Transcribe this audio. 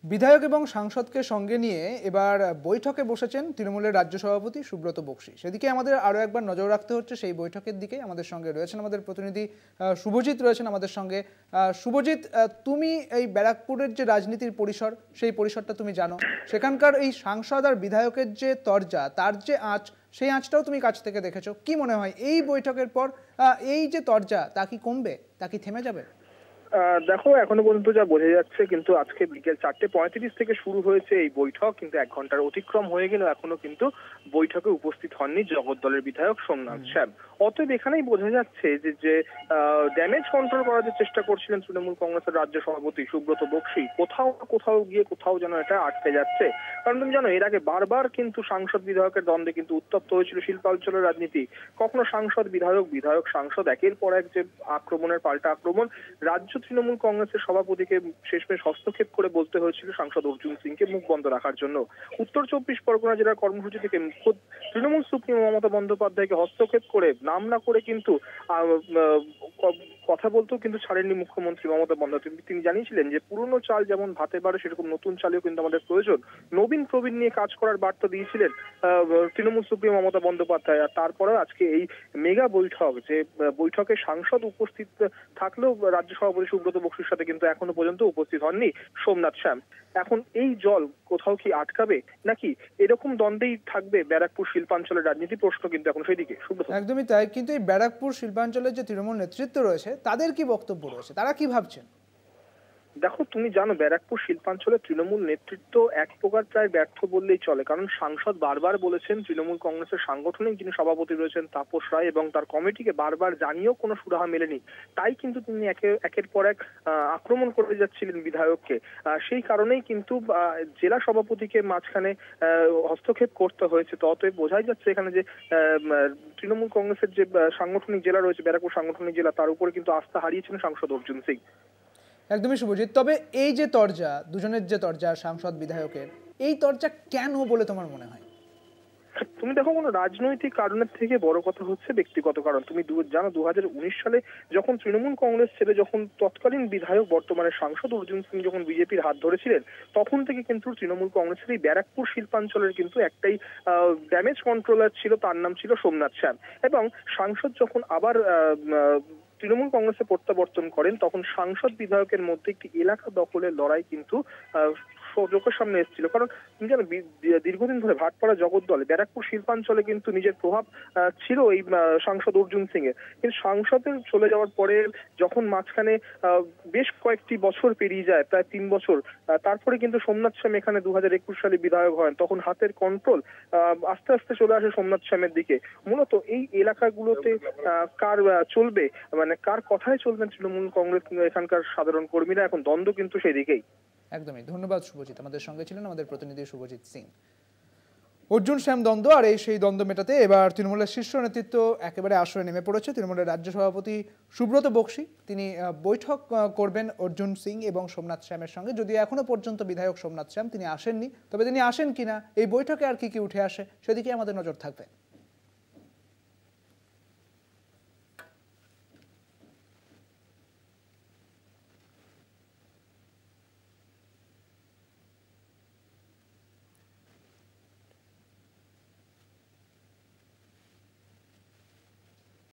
বিধায়ক এবং সাংসদকে সঙ্গে নিয়ে এবার বৈঠকে বসেছেন তৃণমূলের রাজ্য সভাপতি সুব্রত বক্সী। সেদিকে আমাদের আরও একবার নজর রাখতে হচ্ছে সেই বৈঠকের দিকে। আমাদের সঙ্গে রয়েছেন আমাদের প্রতিনিধি শুভজিৎ রয়েছেন আমাদের সঙ্গে। শুভজিৎ, তুমি এই ব্যারাকপুরের যে রাজনীতির পরিসর, সেই পরিসরটা তুমি জানো। সেখানকার এই সাংসদ আর বিধায়কের যে তরজা, তার যে আঁচ, সেই আঁচটাও তুমি কাছ থেকে দেখেছো। কি মনে হয় এই বৈঠকের পর এই যে তরজা, তা কি কমবে, তা কি থেমে যাবে? দেখো, এখনো পর্যন্ত যা বোঝা যাচ্ছে, কিন্তু আজকে বিকেল 4:35 থেকে শুরু হয়েছে এই বৈঠক, কিন্তু 1 ঘন্টার অতিক্রম হয়ে গেল, এখনো কিন্তু বৈঠকে উপস্থিত হননি জগদ্দলের বিধায়ক সোমনাথ শ্যাম। অতএব এখানেই বোঝা যাচ্ছে যে ড্যামেজ কন্ট্রোল করার যে চেষ্টা করছিলেন তৃণমূল কংগ্রেসের রাজ্য সভাপতি সুব্রত বক্সী, কোথাও গিয়ে কোথাও যেন এটা আটকে যাচ্ছে। কারণ তুমি জানো, এর আগে বারবার কিন্তু সাংসদ বিধায়কের দ্বন্দ্বে কিন্তু উত্তপ্ত হয়েছিল শিল্পাঞ্চলের রাজনীতি। কখনো সাংসদ বিধায়ক, বিধায়ক সাংসদ, একের পর এক যে আক্রমণের পাল্টা আক্রমণ। রাজ্য তৃণমূল কংগ্রেসের সভাপতিকে শেষমেশ হস্তক্ষেপ করে বলতে হয়েছিল সাংসদ অর্জুন সিংকে মুখ বন্ধ রাখার জন্য। উত্তর 24 পরগনা জেলার কর্মসূচি থেকে তৃণমূল সুপ্রিমো মমতা বন্দ্যোপাধ্যায়কে হস্তক্ষেপ করে, নাম না করে কিন্তু কথা বলতেও কিন্তু ছাড়েননি মুখ্যমন্ত্রী মমতা বন্দ্যোপাধ্যায়। তিনি জানিয়েছিলেন যে পুরনো চাল যেমন ভাতে বাড়ে, সেরকম নতুন চালেও কিন্তু আমাদের প্রয়োজন। নবীন প্রবীণ নিয়ে কাজ করার বার্তা দিয়েছিলেন তৃণমূল সুপ্রিমো মমতা বন্দ্যোপাধ্যায়। আর তারপরেও আজকে এই মেগা বৈঠক, যে বৈঠকে সাংসদ উপস্থিত থাকলেও রাজ্য সভাপতি সুব্রত বক্সীর সাথে কিন্তু এখনো পর্যন্ত উপস্থিত হননি সোমনাথ শ্যাম। এখন এই জল কোথাও কি আটকাবে, নাকি এরকম দ্বন্দ্বেই থাকবে ব্যারাকপুর শিল্পাঞ্চলের রাজনীতি? প্রশ্ন কিন্তু এখন সেইদিকে। একদমই তাই। কিন্তু এই ব্যারাকপুর শিল্পাঞ্চলের যে তৃণমূল নেতৃত্ব রয়েছে, তাদের কি বক্তব্য রয়েছে, তারা কি ভাবছেন? দেখো, তুমি জানো, ব্যারাকপুর শিল্পাঞ্চলের তৃণমূল নেতৃত্ব এক প্রকার প্রায় ব্যর্থ বললেই চলে। কারণ সাংসদ বারবার বলেছেন, তৃণমূল কংগ্রেসের সাংগঠনিক যিনি সভাপতি রয়েছেন তাপস রায় এবং তার কমিটিকে বারবার জানিয়েও কোনো সুরাহা মেলেনি। তাই কিন্তু তিনি একের পর এক আক্রমণ করে যাচ্ছিলেন বিধায়ককে। সেই কারণেই কিন্তু জেলা সভাপতিকে মাঝখানে হস্তক্ষেপ করতে হয়েছে। তো অতএব বোঝাই যাচ্ছে এখানে যে তৃণমূল কংগ্রেসের যে সাংগঠনিক জেলা রয়েছে, ব্যারাকপুর সাংগঠনিক জেলা, তার উপরে কিন্তু আস্থা হারিয়েছেন সাংসদ অর্জুন সিং। একদমই শুভজিৎ। তবে এই যে তরজা, দুজনের যে তরজা সাংসদ বিধায়কের, এই তরজা কেন বলে তোমার মনে হয়? তুমি দেখো, কোনো রাজনৈতিক কারণের থেকে বড় কথা হচ্ছে ব্যক্তিগত কারণ। তুমি জানো, 2019 সালে যখন তৃণমূল কংগ্রেস ছেড়ে যখন তৎকালীন বিধায়ক বর্তমানে সাংসদ অর্জুন সিং যখন বিজেপির হাত ধরেছিলেন, তখন থেকে কিন্তু তৃণমূল কংগ্রেসের এই ব্যারাকপুর শিল্পাঞ্চলের কিন্তু একটাই ড্যামেজ কন্ট্রোলার ছিল, তার নাম ছিল সোমনাথ শ্যাম। এবং সাংসদ যখন আবার তৃণমূল কংগ্রেসে প্রত্যাবর্তন করেন, তখন সাংসদ বিধায়কের মধ্যে একটি এলাকা দখলের লড়াই কিন্তু চোখের সামনে এসেছিল। কারণ তুমি জানো, দীর্ঘদিন ধরে ভাটপাড়া জগদ্দলে ব্যারাকপুর শিল্পাঞ্চলে কিন্তু নিজের প্রভাব ছিল এই সাংসদ অর্জুন সিং এর। কিন্তু সাংসদের চলে যাওয়ার পরে যখন মাঝখানে বেশ কয়েকটি বছর পেরিয়ে যায়, প্রায় 3 বছর, তারপরে কিন্তু সোমনাথ শ্যাম এখানে 2021 সালে বিধায়ক হন। তখন হাতের কন্ট্রোল আস্তে আস্তে চলে আসে সোমনাথ শ্যামের দিকে। মূলত এই এলাকাগুলোতে কার চলবে, মানে কার কথায় চলবেন তৃণমূল কংগ্রেস, এখানকার সাধারণ কর্মীরা, এখন দ্বন্দ্ব কিন্তু সেদিকেই। একদমই। ধন্যবাদ শুভজিৎ। আমাদের সঙ্গে ছিলেন আমাদের প্রতিনিধি শুভজিৎ সিং। অর্জুন শ্যাম দ্বন্দ্ব, আর সেই দ্বন্দ্ব মেটাতে এবার তৃণমূলের শীর্ষ নেতৃত্ব একেবারে আসরে নেমে পড়েছে। তৃণমূলের রাজ্য সভাপতি সুব্রত বক্সী তিনি বৈঠক করবেন অর্জুন সিং এবং সোমনাথ শ্যামের সঙ্গে। যদিও এখনো পর্যন্ত বিধায়ক সোমনাথ শ্যাম তিনি আসেননি, তবে তিনি আসেন কিনা, এই বৈঠকে আর কি উঠে আসে, সেদিকে আমাদের নজর থাকবে।